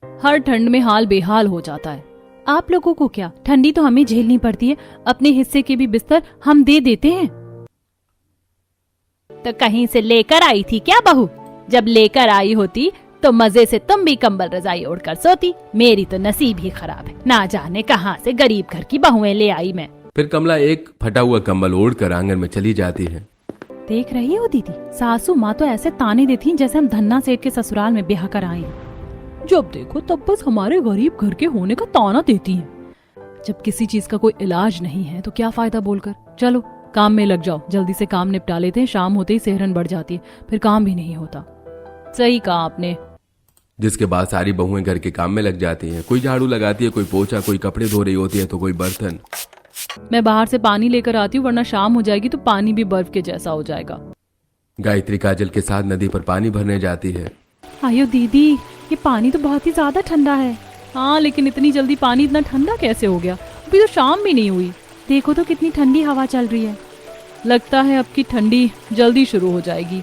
हर ठंड में हाल बेहाल हो जाता है। आप लोगों को क्या, ठंडी तो हमें झेलनी पड़ती है, अपने हिस्से के भी बिस्तर हम दे देते हैं। तो कहीं से लेकर आई थी क्या बहू? जब लेकर आई होती तो मजे से तुम भी कंबल रजाई ओढ़कर सोती। मेरी तो नसीब ही खराब है, ना जाने कहां से गरीब घर की बहुएं ले आई मैं। फिर कमला एक फटा हुआ कंबल ओढ़कर आंगन में चली जाती है। देख रही हो दीदी, सासू माँ तो ऐसे ताने देती हैं जैसे हम धन्ना सेठ के ससुराल में ब्याह कर आए हैं। जब देखो तब बस हमारे गरीब घर के होने का ताना देती हैं। जब किसी चीज का कोई इलाज नहीं है तो क्या फायदा बोलकर। चलो काम में लग जाओ, जल्दी से काम निपटा लेते हैं, शाम होते ही सेहरन बढ़ जाती है, फिर काम भी नहीं होता। सही कहा आपने। जिसके बाद सारी बहुएं घर के काम में लग जाती हैं। कोई झाड़ू लगाती है, कोई पोछा, कोई कपड़े धो रही होती है तो कोई बर्तन। मैं बाहर से पानी लेकर आती हूँ, वरना शाम हो जाएगी तो पानी भी बर्फ के जैसा हो जाएगा। गायत्री काजल के साथ नदी पर पानी भरने जाती है। आयो दीदी, ये पानी तो बहुत ही ज्यादा ठंडा है। हाँ, लेकिन इतनी जल्दी पानी इतना ठंडा कैसे हो गया? अभी तो शाम भी नहीं हुई। देखो तो कितनी ठंडी हवा चल रही है। लगता है अब की ठंडी जल्दी शुरू हो जाएगी।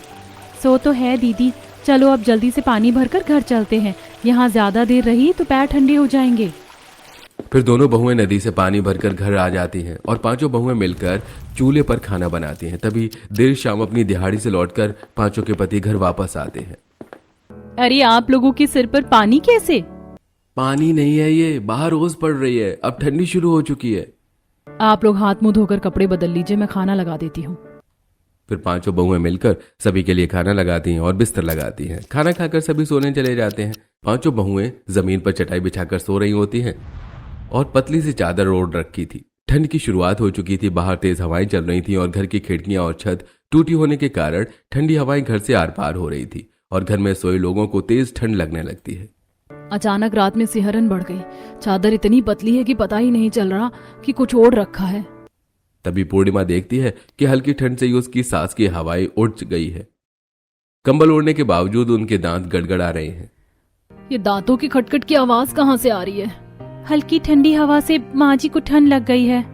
सो तो है दीदी, चलो अब जल्दी से पानी भरकर घर चलते हैं। यहाँ ज्यादा देर रही तो पैर ठंडे हो जाएंगे। फिर दोनों बहुएं नदी से पानी भरकर घर आ जाती हैं और पांचों बहुएं मिलकर चूल्हे पर खाना बनाती हैं। तभी देर शाम अपनी दिहाड़ी से लौटकर पांचों के पति घर वापस आते हैं। अरे आप लोगों के सिर पर पानी कैसे? पानी नहीं है, ये बाहर ओस पड़ रही है, अब ठंडी शुरू हो चुकी है। आप लोग हाथ मुंह धोकर कपड़े बदल लीजिए, मैं खाना लगा देती हूँ। फिर पांचों बहुएं मिलकर सभी के लिए खाना लगाती हैं और बिस्तर लगाती हैं। खाना खाकर सभी सोने चले जाते हैं। पांचों बहुएं जमीन पर चटाई बिछाकर सो रही होती हैं और पतली सी चादर ओढ़ रखी थी। ठंड की शुरुआत हो चुकी थी। बाहर तेज हवाएं चल रही थी और घर की खिड़कियां और छत टूटी होने के कारण ठंडी हवाएं घर से आर पार हो रही थी और घर में सोए लोगों को तेज ठंड लगने लगती है। अचानक रात में सिहरन बढ़ गई। चादर इतनी पतली है कि पता ही नहीं चल रहा कि कुछ ओढ़ रखा है। तभी पूर्णिमा देखती है कि हल्की ठंड से ही उसकी सांस की हवाएं उड़ गई है। कंबल ओढ़ने के बावजूद उनके दांत गड़गड़ा रहे हैं। ये दांतों की खटखट की आवाज कहाँ से आ रही है? हल्की ठंडी हवा से माँ जी को ठंड लग गई है।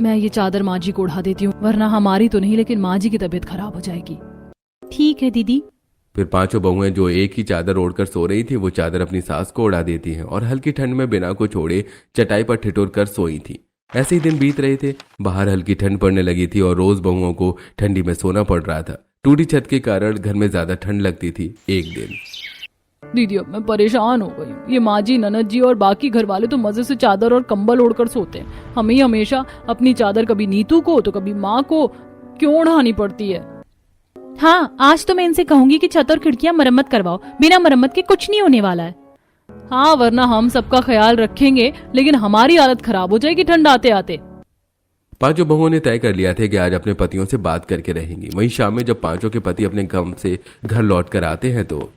मैं ये चादर माँ जी को उड़ा देती हूँ, वरना हमारी तो नहीं लेकिन माँ जी की तबीयत खराब हो जाएगी। ठीक है दीदी। फिर पांचों बहुएं जो एक ही चादर ओढ़कर सो रही थी वो चादर अपनी सास को उड़ा देती हैं और हल्की ठंड में बिना को छोड़े चटाई पर ठिठुर कर सोई थी। ऐसे ही दिन बीत रहे थे। बाहर हल्की ठंड पड़ने लगी थी और रोज बहुओं को ठंडी में सोना पड़ रहा था। टूटी छत के कारण घर में ज्यादा ठंड लगती थी। एक दिन दीदी, अब मैं परेशान हो गई हूँ। ये माँ जी, ननद जी और बाकी घर वाले तो मजे से चादर और कंबल ओढ़कर सोते हैं। हमें ही हमेशा अपनी चादर कभी नीतू को तो कभी माँ को क्यों उड़ानी पड़ती है? हाँ, आज तो मैं इनसे कहूंगी कि छत और खिड़कियां मरम्मत करवाओ। बिना मरम्मत के कुछ नहीं होने वाला है। हाँ, वरना हम सबका ख्याल रखेंगे लेकिन हमारी हालत खराब हो जाएगी ठंड आते आते। पांचों बहुओं ने तय कर लिया था कि आज अपने पतियों से बात करके रहेंगी। वहीं शाम में जब पांचों के पति अपने काम से घर लौट कर आते हैं तो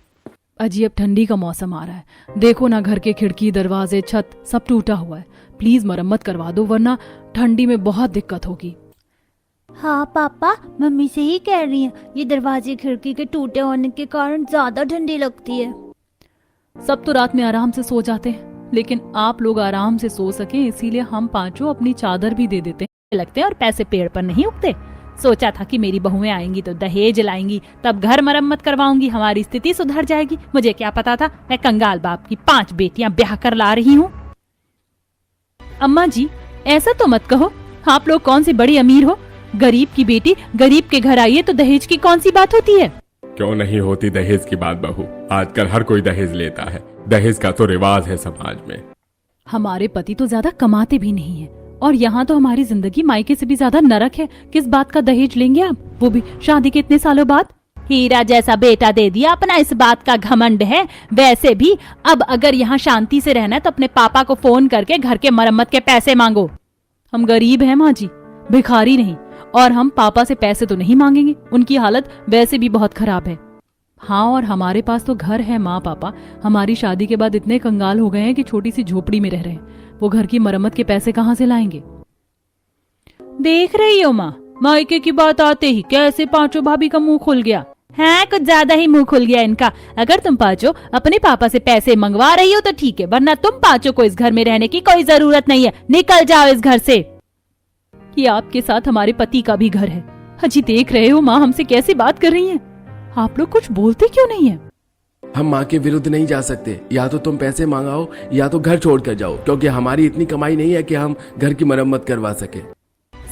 अजी, अब ठंडी का मौसम आ रहा है। देखो ना, घर के खिड़की, दरवाजे, छत सब टूटा हुआ है। प्लीज मरम्मत करवा दो, वरना ठंडी में बहुत दिक्कत होगी। हाँ पापा, मम्मी से ही कह रही हैं। ये दरवाजे खिड़की के टूटे होने के कारण ज्यादा ठंडी लगती है। सब तो रात में आराम से सो जाते हैं, लेकिन आप लोग आराम से सो सके इसीलिए हम पांचों अपनी चादर भी दे देते लगते हैं और पैसे पेड़ पर नहीं उगते। सोचा था कि मेरी बहुएं आएंगी तो दहेज लाएंगी, तब घर मरम्मत करवाऊंगी, हमारी स्थिति सुधर जाएगी। मुझे क्या पता था मैं कंगाल बाप की 5 बेटियां ब्याह कर ला रही हूँ। अम्मा जी, ऐसा तो मत कहो। आप लोग कौन सी बड़ी अमीर हो? गरीब की बेटी गरीब के घर आई है तो दहेज की कौन सी बात होती है? क्यों नहीं होती दहेज की बात बहू? आजकल हर कोई दहेज लेता है। दहेज का तो रिवाज है समाज में। हमारे पति तो ज्यादा कमाते भी नहीं है और यहाँ तो हमारी जिंदगी मायके से भी ज्यादा नरक है। किस बात का दहेज लेंगे आप, वो भी शादी के इतने सालों बाद? हीरा जैसा बेटा दे दिया, अपना इस बात का घमंड है। वैसे भी अब अगर यहाँ शांति से रहना है तो अपने पापा को फोन करके घर के मरम्मत के पैसे मांगो। हम गरीब हैं माँ जी, भिखारी नहीं, और हम पापा से पैसे तो नहीं मांगेंगे। उनकी हालत वैसे भी बहुत खराब है। हाँ, और हमारे पास तो घर है। माँ पापा हमारी शादी के बाद इतने कंगाल हो गए हैं कि छोटी सी झोपड़ी में रह रहे हैं। वो घर की मरम्मत के पैसे कहाँ से लाएंगे? देख रही हो माँ, मायके की बात आते ही कैसे पांचों भाभी का मुंह खुल गया है। कुछ ज्यादा ही मुंह खुल गया इनका। अगर तुम पांचों अपने पापा से पैसे मंगवा रही हो तो ठीक है, वरना तुम पांचों को इस घर में रहने की कोई जरूरत नहीं है। निकल जाओ इस घर से। ये आपके साथ हमारे पति का भी घर है। अजी, देख रहे हो माँ हमसे कैसी बात कर रही हैं। आप लोग कुछ बोलते क्यों नहीं है? हम माँ के विरुद्ध नहीं जा सकते। या तो तुम पैसे मांगाओ या तो घर छोड़ कर जाओ, क्योंकि हमारी इतनी कमाई नहीं है कि हम घर की मरम्मत करवा सके।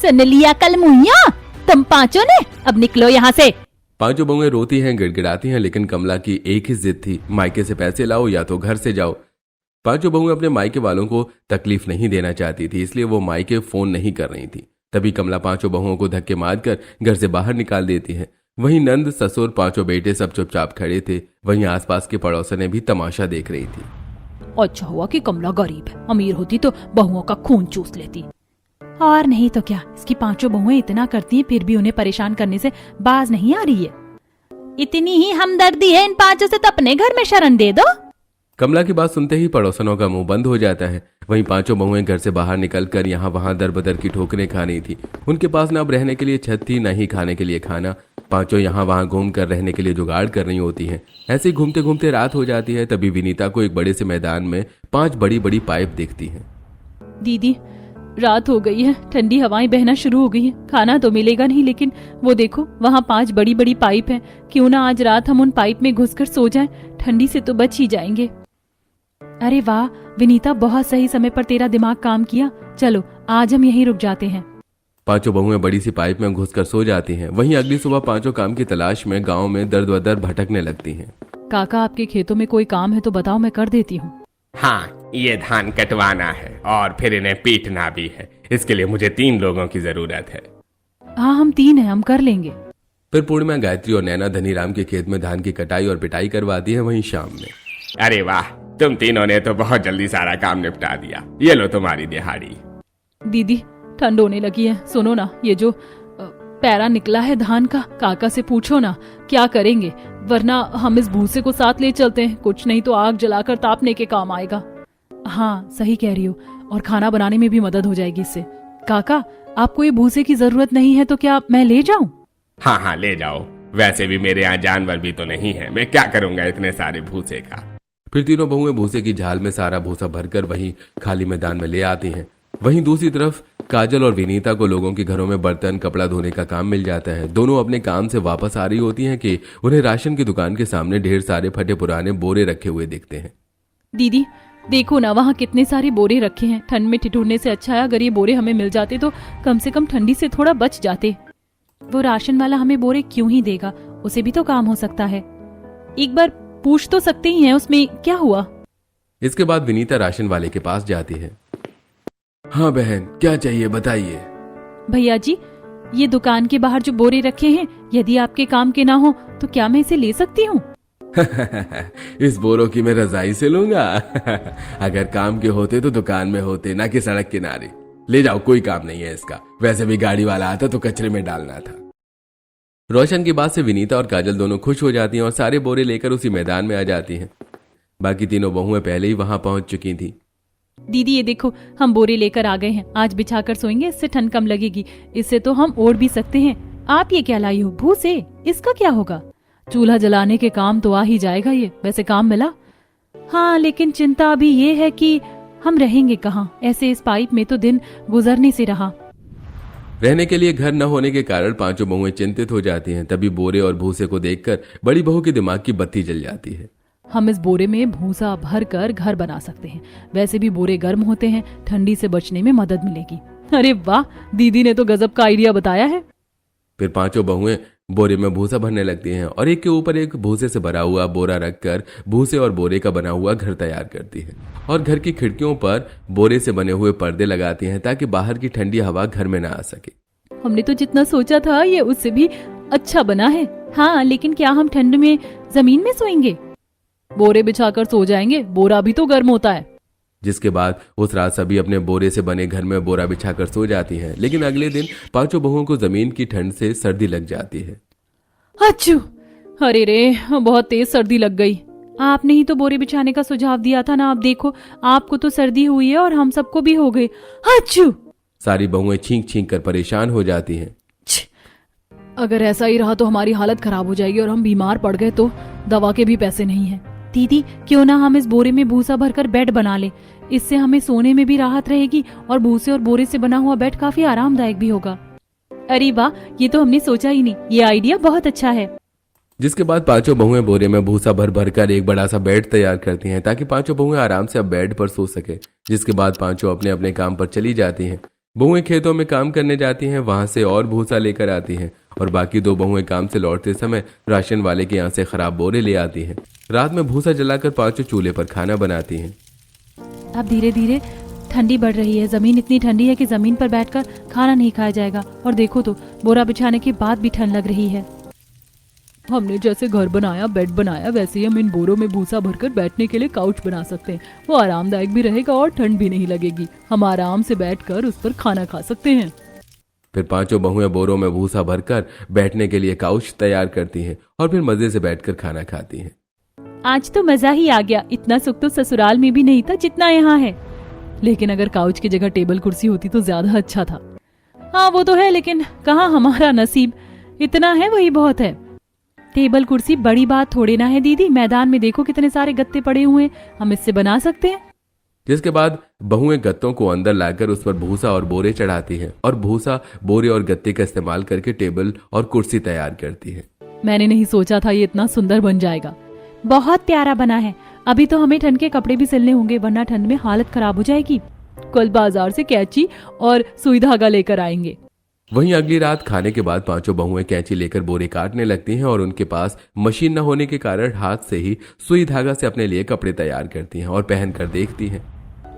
सुन लिया कल मुहिया, तुम पांचों ने, अब निकलो यहाँ से। पांचों बहुएं रोती हैं, गिड़गिड़ाती हैं, लेकिन कमला की एक ही जिद थी, मायके से पैसे लाओ या तो घर से जाओ। पांचों बहुएं अपने मायके वालों को तकलीफ नहीं देना चाहती थी, इसलिए वो मायके फोन नहीं कर रही थी। तभी कमला पांचों बहुओं को धक्के मारकर घर से बाहर निकाल देती है। वहीं नंद, ससुर, पांचों बेटे सब चुपचाप खड़े थे। वहीं आसपास के पड़ोसने भी तमाशा देख रही थी। अच्छा हुआ कि कमला गरीब है, अमीर होती तो बहुओं का खून चूस लेती। और नहीं तो क्या, इसकी पांचों बहुएं इतना करती हैं फिर भी उन्हें परेशान करने से बाज नहीं आ रही है। इतनी ही हमदर्दी है इन पांचों से तो अपने घर में शरण दे दो। कमला की बात सुनते ही पड़ोसनों का मुंह बंद हो जाता है। वहीं पांचों बहुएं घर से बाहर निकलकर यहाँ वहां दर बदर की ठोकरें खा रही थी। उनके पास न अब रहने के लिए छत थी, न ही खाने के लिए खाना। पांचों यहाँ वहां घूम कर रहने के लिए जुगाड़ कर रही होती हैं। ऐसे ही घूमते घूमते रात हो जाती है। तभी विनीता को एक बड़े से मैदान में 5 बड़ी बड़ी पाइप दिखती हैं। दीदी, रात हो गई है, ठंडी हवाएं बहना शुरू हो गई हैं। खाना तो मिलेगा नहीं, लेकिन वो देखो वहाँ 5 बड़ी बड़ी पाइप हैं। क्यों ना आज रात हम उन पाइप में घुसकर सो जाएं, ठंडी से तो बच ही जाएंगे। अरे वाह विनीता, बहुत सही समय पर तेरा दिमाग काम किया। चलो आज हम यहीं रुक जाते हैं। पांचों बहुएं बड़ी सी पाइप में घुसकर सो जाती हैं। वहीं अगली सुबह पांचों काम की तलाश में गांव में दर बदर भटकने लगती हैं। काका, आपके खेतों में कोई काम है तो बताओ, मैं कर देती हूँ। हाँ, ये धान कटवाना है और फिर इन्हें पीटना भी है। इसके लिए मुझे 3 लोगों की जरूरत है। हाँ, हम 3 हैं, हम कर लेंगे। फिर पूर्णिमा, गायत्री और नैना धनीराम के खेत में धान की कटाई और पिटाई करवाती है। वहीं शाम में, अरे वाह, तुम तीनों ने तो बहुत जल्दी सारा काम निपटा दिया। ये लो तुम्हारी दिहाड़ी। दीदी, ठंड होने लगी है। सुनो ना, ये जो पैरा निकला है धान का, काका से पूछो ना क्या करेंगे, वरना हम इस भूसे को साथ ले चलते हैं। कुछ नहीं तो आग जलाकर तापने के काम आएगा। हाँ, सही कह रही हो, और खाना बनाने में भी मदद हो जाएगी इससे। काका, आपको ये भूसे की जरूरत नहीं है तो क्या मैं ले जाऊं? हाँ हाँ, ले जाओ। वैसे भी मेरे यहाँ जानवर भी तो नहीं है, मैं क्या करूंगा इतने सारे भूसे का। फिर तीनों बहुएं भूसे की झाल में सारा भूसा भरकर वहीं खाली मैदान में ले आती हैं। वहीं दूसरी तरफ काजल और विनीता को लोगों के घरों में बर्तन कपड़ा धोने का काम मिल जाता है। दोनों अपने काम से वापस आ रही होती हैं कि उन्हें राशन की दुकान के सामने ढेर सारे फटे पुराने बोरे रखे हुए दिखते हैं। दीदी देखो ना, वहाँ कितने सारे बोरे रखे हैं। ठंड में ठिठुरने से अच्छा है अगर ये बोरे हमें मिल जाते तो कम से कम ठंडी से थोड़ा बच जाते। वो राशन वाला हमें बोरे क्यों ही देगा, उसे भी तो काम हो सकता है। एक बार पूछ तो सकते ही हैं, उसमें क्या हुआ। इसके बाद विनीता राशन वाले के पास जाती है। हाँ बहन, क्या चाहिए बताइए। भैया जी, ये दुकान के बाहर जो बोरे रखे हैं, यदि आपके काम के ना हो तो क्या मैं इसे ले सकती हूँ? इस बोरों की मैं रजाई से लूंगा। अगर काम के होते तो दुकान में होते, ना कि सड़क किनारे। ले जाओ, कोई काम नहीं है इसका। वैसे भी गाड़ी वाला आता तो कचरे में डालना था। रोशन की बात से विनीता और काजल दोनों खुश हो जाती हैं और सारे बोरे लेकर उसी मैदान में आ जाती हैं। बाकी तीनों बहुएं पहले ही वहां पहुंच चुकी थी। दीदी ये देखो, हम बोरे लेकर आ गए हैं। आज बिछाकर सोएंगे, इससे ठंड कम लगेगी। इससे तो हम ओढ़ भी सकते हैं। आप ये क्या लाई हो? भूसे, इसका क्या होगा? चूल्हा जलाने के काम तो आ ही जाएगा ये। वैसे काम मिला? हाँ, लेकिन चिंता अभी ये है कि हम रहेंगे कहाँ। ऐसे इस पाइप में तो दिन गुजरने से रहा। रहने के लिए घर न होने के कारण पांचों बहुएं चिंतित हो जाती हैं। तभी बोरे और भूसे को देखकर बड़ी बहू के दिमाग की बत्ती जल जाती है। हम इस बोरे में भूसा भर कर घर बना सकते हैं। वैसे भी बोरे गर्म होते हैं, ठंडी से बचने में मदद मिलेगी। अरे वाह, दीदी ने तो गजब का आइडिया बताया है। फिर पांचों बहुएं बोरे में भूसा भरने लगती हैं और एक के ऊपर एक भूसे से भरा हुआ बोरा रखकर भूसे और बोरे का बना हुआ घर तैयार करती हैं और घर की खिड़कियों पर बोरे से बने हुए पर्दे लगाती हैं ताकि बाहर की ठंडी हवा घर में ना आ सके। हमने तो जितना सोचा था ये उससे भी अच्छा बना है। हाँ, लेकिन क्या हम ठंड में जमीन में सोएंगे? बोरे बिछाकर सो जाएंगे, बोरा भी तो गर्म होता है। जिसके बाद उस रात सभी अपने बोरे से बने घर में बोरा बिछाकर सो जाती हैं। लेकिन अगले दिन पांचों बहुओं को जमीन की ठंड से सर्दी लग जाती है। अच्छू, अरे रे, बहुत तेज सर्दी लग गई। आपने ही तो बोरे बिछाने का सुझाव दिया था ना। आप देखो, आपको तो सर्दी हुई है और हम सबको भी हो गई। अच्छू, सारी बहुएं छींक छींक कर परेशान हो जाती हैं। अगर ऐसा ही रहा तो हमारी हालत खराब हो जाएगी और हम बीमार पड़ गए तो दवा के भी पैसे नहीं है। दीदी, क्यों ना हम इस बोरे में भूसा भरकर बेड बना ले। इससे हमें सोने में भी राहत रहेगी और भूसे और बोरे से बना हुआ बेड काफी आरामदायक भी होगा। अरे वाह, ये तो हमने सोचा ही नहीं। ये आइडिया बहुत अच्छा है। जिसके बाद पांचों बहुएं बोरे में भूसा भर भर कर एक बड़ा सा बेड तैयार करती हैं ताकि पांचों बहुएं आराम से अब बेड पर सो सके। जिसके बाद पांचों अपने अपने काम पर चली जाती हैं। बहुएं खेतों में काम करने जाती हैं, वहां से और भूसा लेकर आती हैं और बाकी दो बहुएं काम से लौटते समय राशन वाले के यहाँ से खराब बोरे ले आती हैं। रात में भूसा जलाकर पांचों चूल्हे पर खाना बनाती हैं। अब धीरे धीरे ठंडी बढ़ रही है। जमीन इतनी ठंडी है कि जमीन पर बैठकर खाना नहीं खाया जाएगा। और देखो तो बोरा बिछाने के बाद भी ठंड लग रही है। हमने जैसे घर बनाया, बेड बनाया, वैसे ही हम इन बोरों में भूसा भरकर बैठने के लिए काउच बना सकते हैं। वो आरामदायक भी रहेगा और ठंड भी नहीं लगेगी। हम आराम से बैठकर उस पर खाना खा सकते हैं। फिर पांचों बहुएं बोरों में भूसा भरकर बैठने के लिए काउच तैयार करती हैं और फिर मजे से बैठकर खाना खाती हैं। आज तो मजा ही आ गया। इतना सुख तो ससुराल में भी नहीं था जितना यहाँ है। लेकिन अगर काउच की जगह टेबल कुर्सी होती तो ज्यादा अच्छा था। हाँ वो तो है, लेकिन कहाँ हमारा नसीब। इतना है वही बहुत है। टेबल कुर्सी बड़ी बात थोड़ी ना है दीदी। मैदान में देखो कितने सारे गत्ते पड़े हुए हैं, हम इससे बना सकते हैं। जिसके बाद बहुएं गत्तों को अंदर लाकर उस पर भूसा और बोरे चढ़ाती हैं और भूसा, बोरे और गत्ते का इस्तेमाल करके टेबल और कुर्सी तैयार करती हैं। मैंने नहीं सोचा था ये इतना सुंदर बन जाएगा। बहुत प्यारा बना है। अभी तो हमें ठंड के कपड़े भी सिलने होंगे, वरना ठंड में हालत खराब हो जाएगी। कल बाजार से कैंची और सुई धागा लेकर आएंगे। वहीं अगली रात खाने के बाद पांचों बहुएं कैंची लेकर बोरे काटने लगती हैं और उनके पास मशीन न होने के कारण हाथ से ही सुई धागा से अपने लिए कपड़े तैयार करती हैं और पहनकर देखती हैं।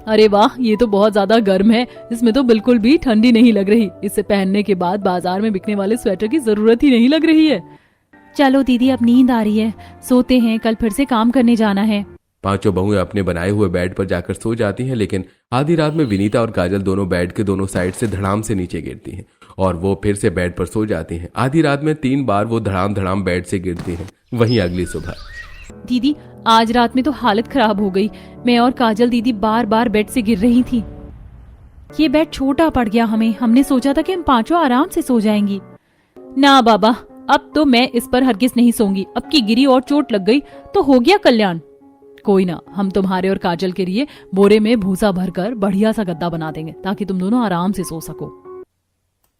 अरे वाह, ये तो बहुत ज्यादा गर्म है। इसमें तो बिल्कुल भी ठंडी नहीं लग रही। इसे पहनने के बाद बाजार में बिकने वाले स्वेटर की जरूरत ही नहीं लग रही है। चलो दीदी, अब नींद आ रही है, सोते हैं, कल फिर से काम करने जाना है। पांचों बहुएं अपने बनाए हुए बेड पर जाकर सो जाती हैं, लेकिन आधी रात में विनीता और काजल दोनों बेड के दोनों साइड से धड़ाम से नीचे गिरती हैं और वो फिर से बेड पर सो जाती हैं। आधी रात में 3 बार वो धड़ाम धड़ाम बेड से गिरती हैं। वहीं अगली सुबह, दीदी आज रात में तो हालत खराब हो गई। मैं और काजल दीदी बार बार बेड से गिर रही थी। ये बेड छोटा पड़ गया हमें। हमने सोचा था कि हम पांचों आराम से सो जाएंगी। ना बाबा, अब तो मैं इस पर हरगिज नहीं सोऊंगी। अब की गिरी और चोट लग गई तो हो गया कल्याण। कोई ना, हम तुम्हारे और काजल के लिए बोरे में भूसा भरकर बढ़िया सा गद्दा बना देंगे ताकि तुम दोनों आराम से सो सको।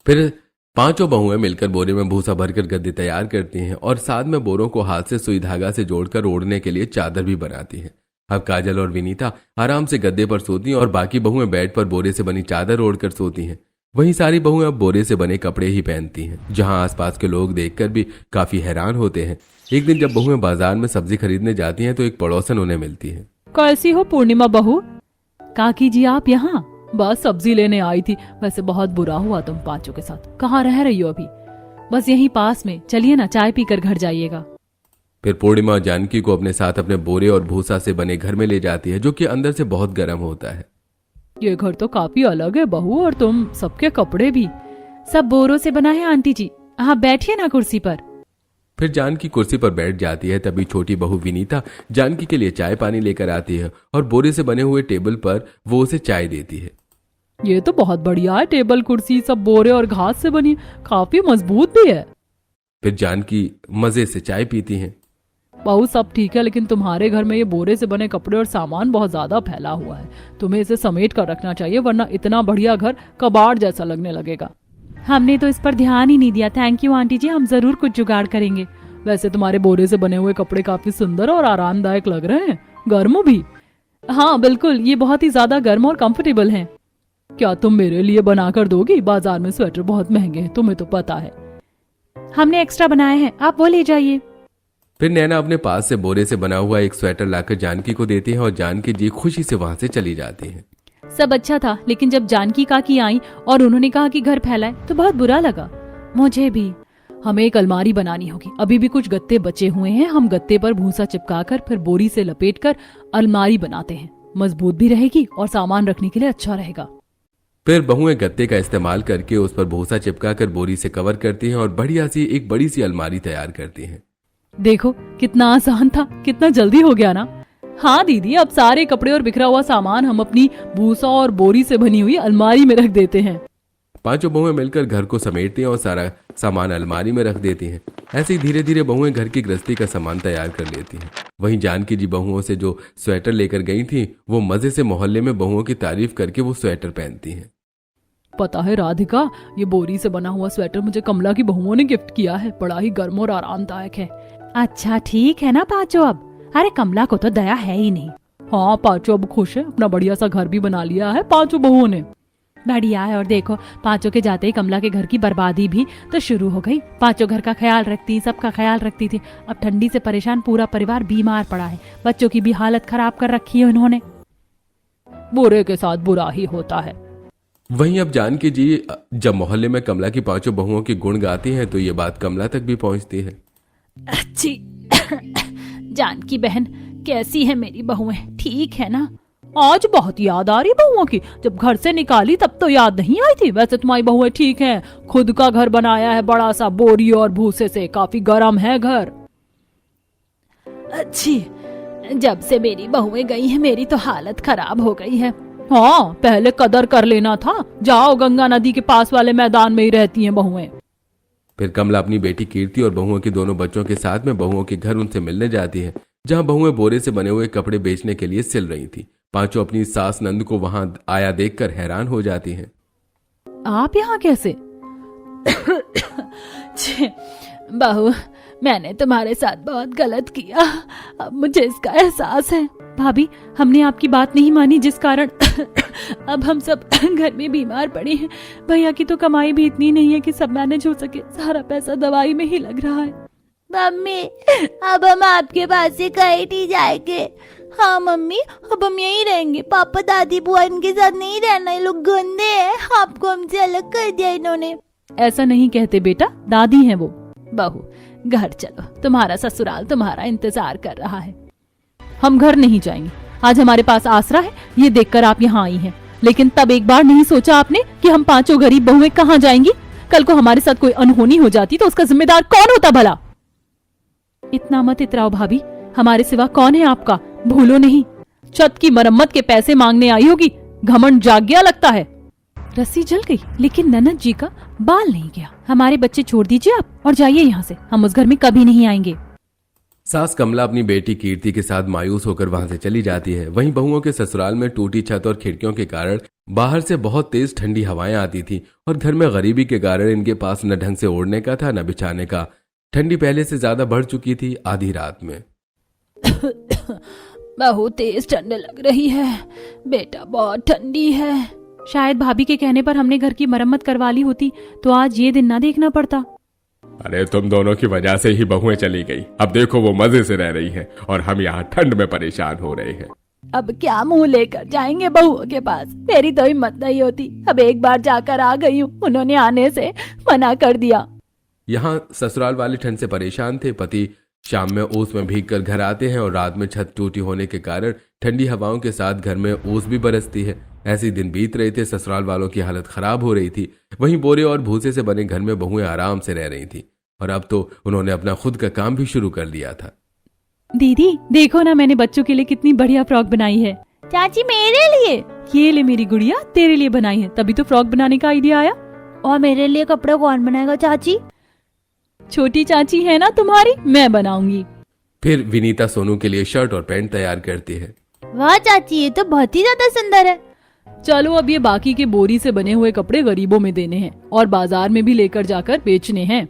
फिर पांचों बहुएं मिलकर बोरे में भूसा भरकर गद्दे तैयार करती हैं और साथ में बोरों को हाथ से सुई धागा से जोड़कर ओढ़ने के लिए चादर भी बनाती हैं। अब काजल और विनीता आराम से गद्दे पर सोती हैं और बाकी बहुएं बेड पर बोरे से बनी चादर ओढ़कर सोती हैं। वहीं सारी बहुएं अब बोरे से बने कपड़े ही पहनती हैं, जहां आसपास के लोग देखकर भी काफी हैरान होते हैं। एक दिन जब बहुएं बाजार में सब्जी खरीदने जाती हैं तो एक पड़ोसन उन्हें मिलती है। कैसी हो पूर्णिमा बहू? काकी जी आप यहाँ? बस सब्जी लेने आई थी। वैसे बहुत बुरा हुआ तुम पांचों के साथ। कहाँ रह रही हो अभी? बस यहीं पास में। चलिए ना, चाय पीकर घर जाइएगा। फिर पूर्णिमा जानकी को अपने साथ अपने बोरे और भूसा से बने घर में ले जाती है, जो कि अंदर से बहुत गर्म होता है। ये घर तो काफी अलग है बहू, और तुम सबके कपड़े भी सब बोरों से बना है। आंटी जी आप बैठिए ना कुर्सी पर। फिर जानकी कुर्सी पर बैठ जाती है। तभी छोटी बहू विनीता जानकी के लिए चाय पानी लेकर आती है और बोरे से बने हुए टेबल पर वो उसे चाय देती है। ये तो बहुत बढ़िया है। टेबल कुर्सी सब बोरे और घास से बनी, काफी मजबूत भी है। फिर जानकी मजे से चाय पीती हैं। बहू सब ठीक है, लेकिन तुम्हारे घर में ये बोरे से बने कपड़े और सामान बहुत ज्यादा फैला हुआ है। तुम्हें इसे समेट कर रखना चाहिए, वरना इतना बढ़िया घर कबाड़ जैसा लगने लगेगा। हमने तो इस पर ध्यान ही नहीं दिया। थैंक यू आंटी जी, हम जरूर कुछ जुगाड़ करेंगे। वैसे तुम्हारे बोरे से बने हुए कपड़े काफी सुंदर और आरामदायक लग रहे हैं, गर्म भी। हाँ बिल्कुल, ये बहुत ही ज्यादा गर्म और कंफर्टेबल हैं। क्या तुम मेरे लिए बनाकर दोगी? बाजार में स्वेटर बहुत महंगे हैं, तुम्हें तो पता है। हमने एक्स्ट्रा बनाए हैं, आप वो ले जाइए। फिर नैना अपने पास से बोरे से बना हुआ एक स्वेटर लाकर जानकी को देती है और जानकी जी खुशी से वहां से चली जाती हैं। सब अच्छा था, लेकिन जब जानकी काकी आई और उन्होंने कहा कि घर फैलाए तो बहुत बुरा लगा। मुझे भी। हमें एक अलमारी बनानी होगी। अभी भी कुछ गत्ते बचे हुए हैं। हम गत्ते पर भूसा चिपकाकर फिर बोरी से लपेटकर अलमारी बनाते हैं। मजबूत भी रहेगी और सामान रखने के लिए अच्छा रहेगा। फिर बहुएं गत्ते का इस्तेमाल करके उस पर भूसा चिपकाकर बोरी से कवर करती हैं और बढ़िया सी एक बड़ी सी अलमारी तैयार करती हैं। देखो कितना आसान था, कितना जल्दी हो गया ना। हाँ दीदी, अब सारे कपड़े और बिखरा हुआ सामान हम अपनी भूसा और बोरी से बनी हुई अलमारी में रख देते हैं। पांचों बहुएं मिलकर घर को समेटती हैं और सारा सामान अलमारी में रख देती हैं। ऐसे ही धीरे धीरे बहुएं घर की गृहस्थी का सामान तैयार कर लेती हैं। वहीं जानकी जी बहुओं से जो स्वेटर लेकर गई थी, वो मजे से मोहल्ले में बहुओं की तारीफ करके वो स्वेटर पहनती हैं। पता है राधिका, ये बोरी से बना हुआ स्वेटर मुझे कमला की बहुओं ने गिफ्ट किया है। बड़ा ही गर्म और आरामदायक है। अच्छा ठीक है ना पांचों अब। अरे कमला को तो दया है ही नहीं। हाँ पांचों अब खुश है, अपना बढ़िया सा घर भी बना लिया है पांचों बहुओं ने। बढ़िया है। और देखो पांचों के जाते ही कमला के घर की बर्बादी भी तो शुरू हो गई। पांचों घर का ख्याल रखती, सबका ख्याल रखती थी। अब ठंडी से परेशान पूरा परिवार बीमार पड़ा है। बच्चों की भी हालत खराब कर रखी है उन्होंने। बुरे के साथ बुरा ही होता है। वहीं अब जानकी जी जब मोहल्ले में कमला की पांचों बहुओं के गुण गाती हैं तो ये बात कमला तक भी पहुंचती है। अच्छी जानकी बहन कैसी है मेरी बहुएं, ठीक है ना? आज बहुत याद आ रही बहुओं की। जब घर से निकाली तब तो याद नहीं आई थी। वैसे तुम्हारी बहुएं ठीक हैं। खुद का घर बनाया है बड़ा सा, बोरी और भूसे से, काफी गर्म है घर। अच्छी जब से मेरी बहुएं गई हैं मेरी तो हालत खराब हो गई है। हाँ पहले कदर कर लेना था। जाओ गंगा नदी के पास वाले मैदान में ही रहती हैं बहुएं। फिर कमला अपनी बेटी कीर्ति और बहुओं के दोनों बच्चों के साथ में बहुओं के घर उनसे मिलने जाती है, जहां बहुएं बोरे से बने हुए कपड़े बेचने के लिए सिल रही थी। पांचों अपनी सास नंद को वहां आया देखकर हैरान हो जाती हैं। आप यहाँ कैसे? छे, बहू मैंने तुम्हारे साथ बहुत गलत किया, अब मुझे इसका एहसास है। भाभी हमने आपकी बात नहीं मानी जिस कारण अब हम सब घर में बीमार पड़े हैं। भैया की तो कमाई भी इतनी नहीं है कि सब मैनेज हो सके। सारा पैसा दवाई में ही लग रहा है। मम्मी अब हम आपके पास से कहीं नहीं जाएंगे। हाँ मम्मी अब हम यहीं रहेंगे। पापा दादी बुआ इनके साथ नहीं रहना, ये लोग गंदे हैं। आपको हमसे अलग कर दिया इन्होंने। ऐसा नहीं कहते बेटा, दादी हैं वो। बहू घर चलो, तुम्हारा ससुराल तुम्हारा इंतजार कर रहा है। हम घर नहीं जाएंगे। आज हमारे पास आसरा है ये देखकर आप यहाँ आई हैं, लेकिन तब एक बार नहीं सोचा आपने कि हम पांचों गरीब बहुएं कहाँ जाएंगी? कल को हमारे साथ कोई अनहोनी हो जाती तो उसका जिम्मेदार कौन होता भला? इतना मत इतराओ भाभी, हमारे सिवा कौन है आपका? भूलो नहीं, छत की मरम्मत के पैसे मांगने आई होगी। घमंड जाग गया लगता है। रस्सी जल गई लेकिन ननद जी का बाल नहीं गया। हमारे बच्चे छोड़ दीजिए आप और जाइए यहाँ से। हम उस घर में कभी नहीं आएंगे। सास कमला अपनी बेटी कीर्ति के साथ मायूस होकर वहां से चली जाती है। वहीं बहुओं के ससुराल में टूटी छत और खिड़कियों के कारण बाहर से बहुत तेज ठंडी हवाएं आती थी और घर में गरीबी के कारण इनके पास न ढंग से ओढ़ने का था न बिछाने का। ठंडी पहले से ज्यादा बढ़ चुकी थी। आधी रात में बहुत तेज ठंड लग रही है बेटा, बहुत ठंडी है। शायद भाभी के कहने पर हमने घर की मरम्मत करवा ली होती तो आज ये दिन ना देखना पड़ता। अरे तुम दोनों की वजह से ही बहुएं चली गई। अब देखो वो मजे से रह रही हैं और हम यहाँ ठंड में परेशान हो रहे हैं। अब क्या मुंह लेकर जाएंगे बहुओं के पास? मेरी तो हिम्मत नहीं होती। अब एक बार जाकर आ गई हूँ, उन्होंने आने से मना कर दिया। यहाँ ससुराल वाले ठंड से परेशान थे। पति शाम में ओस में भीग कर घर आते हैं और रात में छत टूटी होने के कारण ठंडी हवाओं के साथ घर में ओस भी बरसती है। ऐसे दिन बीत रहे थे। ससुराल वालों की हालत खराब हो रही थी। वहीं बोरे और भूसे से बने घर में बहुएं आराम से रह रही थी और अब तो उन्होंने अपना खुद का काम भी शुरू कर लिया था। दीदी देखो ना, मैंने बच्चों के लिए कितनी बढ़िया फ्रॉक बनाई है। चाची मेरे लिए? ये ले मेरी गुड़िया, तेरे लिए बनाई है, तभी तो फ्रॉक बनाने का आइडिया आया। और मेरे लिए कपड़ा कौन बनाएगा चाची? छोटी चाची है ना तुम्हारी, मैं बनाऊंगी। फिर विनीता सोनू के लिए शर्ट और पैंट तैयार करती है। वाह चाची ये तो बहुत ही ज्यादा सुंदर है। चलो अब ये बाकी के बोरी से बने हुए कपड़े गरीबों में देने हैं और बाजार में भी लेकर जाकर बेचने हैं।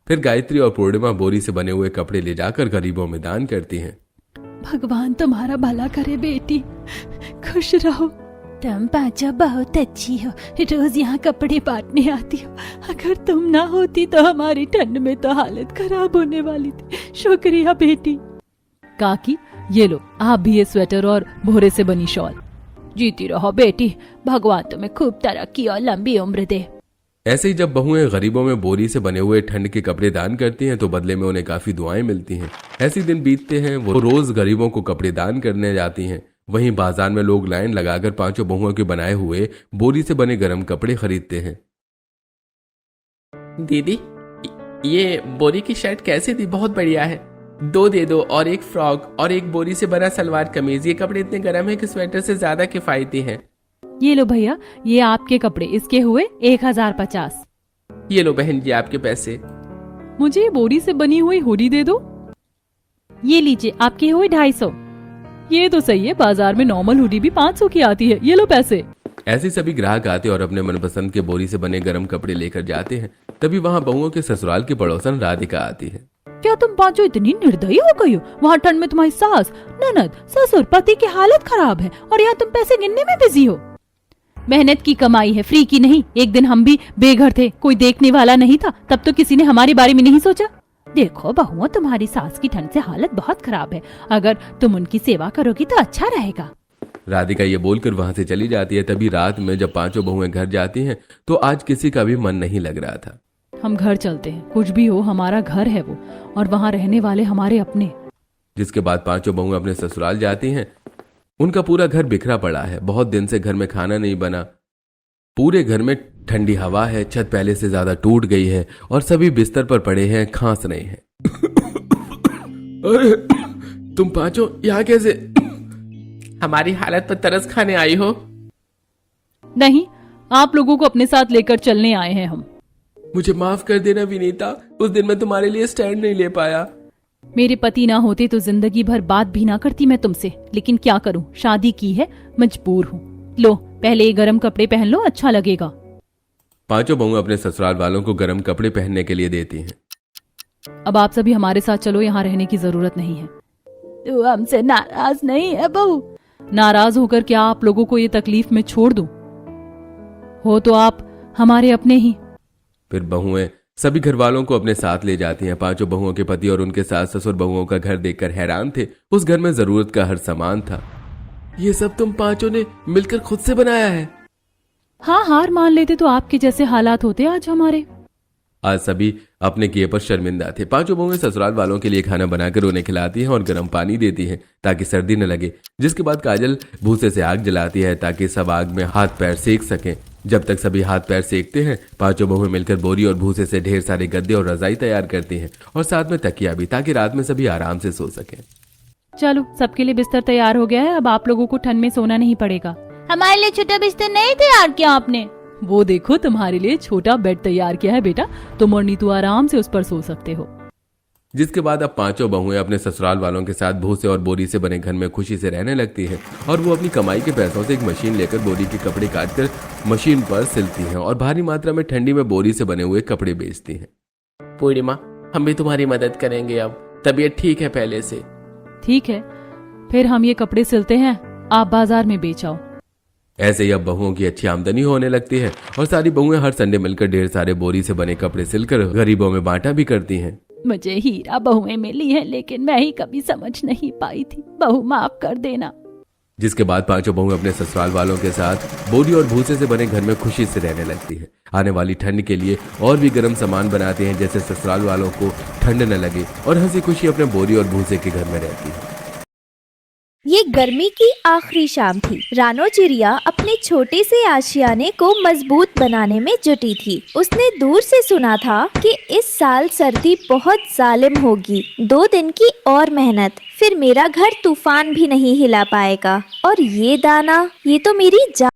फिर गायत्री और पूर्णिमा बोरी से बने हुए कपड़े ले जाकर गरीबों में दान करती हैं। भगवान तुम्हारा भला करे बेटी, खुश रहो। तुम पांचों बहुत अच्छी हो, रोज यहाँ कपड़े बांटने आती हो। अगर तुम ना होती तो हमारी ठंड में तो हालत खराब होने वाली थी। शुक्रिया बेटी। काकी ये लो, आप भी ये स्वेटर और भोरे से बनी शॉल। जीती रहो बेटी, भगवान तुम्हें खूब तरक्की और लंबी उम्र दे। ऐसे ही जब बहुएं गरीबों में बोरी से बने हुए ठंड के कपड़े दान करती हैं तो बदले में उन्हें काफी दुआएं मिलती हैं। ऐसे दिन बीतते हैं। वो रोज गरीबों को कपड़े दान करने जाती हैं। वहीं बाजार में लोग लाइन लगाकर पांचों बहुओं के बनाए हुए बोरी से बने गर्म कपड़े खरीदते हैं। दीदी ये बोरी की शर्ट कैसी थी? बहुत बढ़िया है, 2 दे दो और एक फ्रॉक और एक बोरी से बना सलवार कमीज। ये कपड़े इतने गर्म है कि स्वेटर से ज्यादा किफायती हैं। ये लो भैया, ये आपके कपड़े, इसके हुए 1050। ये लो बहन जी आपके पैसे। मुझे ये बोरी से बनी हुई हुडी दे दो। ये लीजिए, आपके हुए 250। ये तो सही है, बाजार में नॉर्मल हुडी भी 500 की आती है। ये लो पैसे। ऐसे सभी ग्राहक आते और अपने मनपसंद के बोरी से बने गर्म कपड़े लेकर जाते हैं। तभी वहां बहुओं के ससुराल की पड़ोसन राधिका आती है। क्या तुम पांचों इतनी निर्दयी हो गई हो? वहाँ ठंड में तुम्हारी सास, ननद, ससुर, पति की हालत खराब है और यहाँ तुम पैसे गिनने में बिजी हो। मेहनत की कमाई है, फ्री की नहीं। एक दिन हम भी बेघर थे, कोई देखने वाला नहीं था, तब तो किसी ने हमारे बारे में नहीं सोचा। देखो बहुओं, तुम्हारी सास की ठंड से हालत बहुत खराब है, अगर तुम उनकी सेवा करोगी तो अच्छा रहेगा। राधिका ये बोलकर वहां से चली जाती है। तभी रात में जब पांचों बहुएं घर जाती हैं तो आज किसी का भी मन नहीं लग रहा था। हम घर चलते हैं, कुछ भी हो हमारा घर है वो, और वहाँ रहने वाले हमारे अपने। जिसके बाद पांचों बहुएं अपने ससुराल जाती हैं। उनका पूरा घर बिखरा पड़ा है, बहुत दिन से घर में खाना नहीं बना, पूरे घर में ठंडी हवा है, छत पहले से ज्यादा टूट गई है और सभी बिस्तर पर पड़े हैं, खांस रहे हैं। अरे तुम पांचों यहाँ कैसे? हमारी हालत पर तरस खाने आई हो? नहीं, आप लोगों को अपने साथ लेकर चलने आए हैं हम। मुझे माफ कर देना विनीता, उस दिन मैं तुम्हारे लिए स्टैंड नहीं ले पाया। मेरे पति ना होते तो जिंदगी भर बात भी ना करती मैं तुमसे, लेकिन क्या करूं, शादी की है, मजबूर हूं। लो पहले ये गर्म कपड़े पहन लो, अच्छा लगेगा। पांचों बहुएं अपने ससुराल वालों को गर्म कपड़े पहनने के लिए देती हैं। अब आप सभी हमारे साथ चलो, यहाँ रहने की जरूरत नहीं है। तू हमसे नाराज नहीं है बहू? नाराज होकर क्या आप लोगों को ये तकलीफ में छोड़ दूं? हो तो आप हमारे अपने ही। फिर बहुएं सभी घर वालों को अपने साथ ले जाती हैं। पांचों बहुओं के पति और उनके सास ससुर बहुओं का घर देखकर हैरान थे। उस घर में जरूरत का हर सामान था। ये सब तुम पांचों ने मिलकर खुद से बनाया है? हाँ, हार मान लेते तो आपके जैसे हालात होते आज हमारे। आज सभी अपने किए पर शर्मिंदा थे। पांचों बहुएं ससुराल वालों के लिए खाना बनाकर उन्हें खिलाती हैं और गर्म पानी देती हैं ताकि सर्दी न लगे। जिसके बाद काजल भूसे से आग जलाती है ताकि सब आग में हाथ पैर सेक सकें। जब तक सभी हाथ पैर सेकते हैं, पांचों बहुएं मिलकर बोरी और भूसे से ढेर सारे गद्दे और रजाई तैयार करती हैं और साथ में तकिया भी, ताकि रात में सभी आराम से सो सकें। चलो, सबके लिए बिस्तर तैयार हो गया है, अब आप लोगों को ठंड में सोना नहीं पड़ेगा। हमारे लिए छोटा बिस्तर नहीं तैयार किया आपने? वो देखो, तुम्हारे लिए छोटा बेड तैयार किया है बेटा, तुम और नीतू आराम से उस पर सो सकते हो। जिसके बाद अब पांचों बहुएं अपने ससुराल वालों के साथ भूसे और बोरी से बने घर में खुशी से रहने लगती हैं और वो अपनी कमाई के पैसों से एक मशीन लेकर बोरी के कपड़े काटकर मशीन पर सिलती हैं और भारी मात्रा में ठंडी में बोरी से बने हुए कपड़े बेचती हैं। पूर्णिमा, हम भी तुम्हारी मदद करेंगे, अब तबीयत ठीक है पहले से। ठीक है, फिर हम ये कपड़े सिलते हैं, आप बाजार में बेच आओ। ऐसे ही अब बहुओं की अच्छी आमदनी होने लगती है और सारी बहुएं हर संडे मिलकर ढेर सारे बोरी से बने कपड़े सिलकर गरीबों में बांटा भी करती हैं। मुझे हीरा बहुएं मिली हैं, लेकिन मैं ही कभी समझ नहीं पाई थी, बहू माफ कर देना। जिसके बाद पांचों बहुएं अपने ससुराल वालों के साथ बोरी और भूसे से बने घर में खुशी से रहने लगती है। आने वाली ठंड के लिए और भी गर्म सामान बनाते हैं, जैसे ससुराल वालों को ठंड न लगे, और हंसी खुशी अपने बोरी और भूसे के घर में रहती है। ये गर्मी की आखिरी शाम थी। रानो चिड़िया अपने छोटे से आशियाने को मजबूत बनाने में जुटी थी। उसने दूर से सुना था कि इस साल सर्दी बहुत जालिम होगी। 2 दिन की और मेहनत, फिर मेरा घर तूफान भी नहीं हिला पाएगा। और ये दाना, ये तो मेरी जान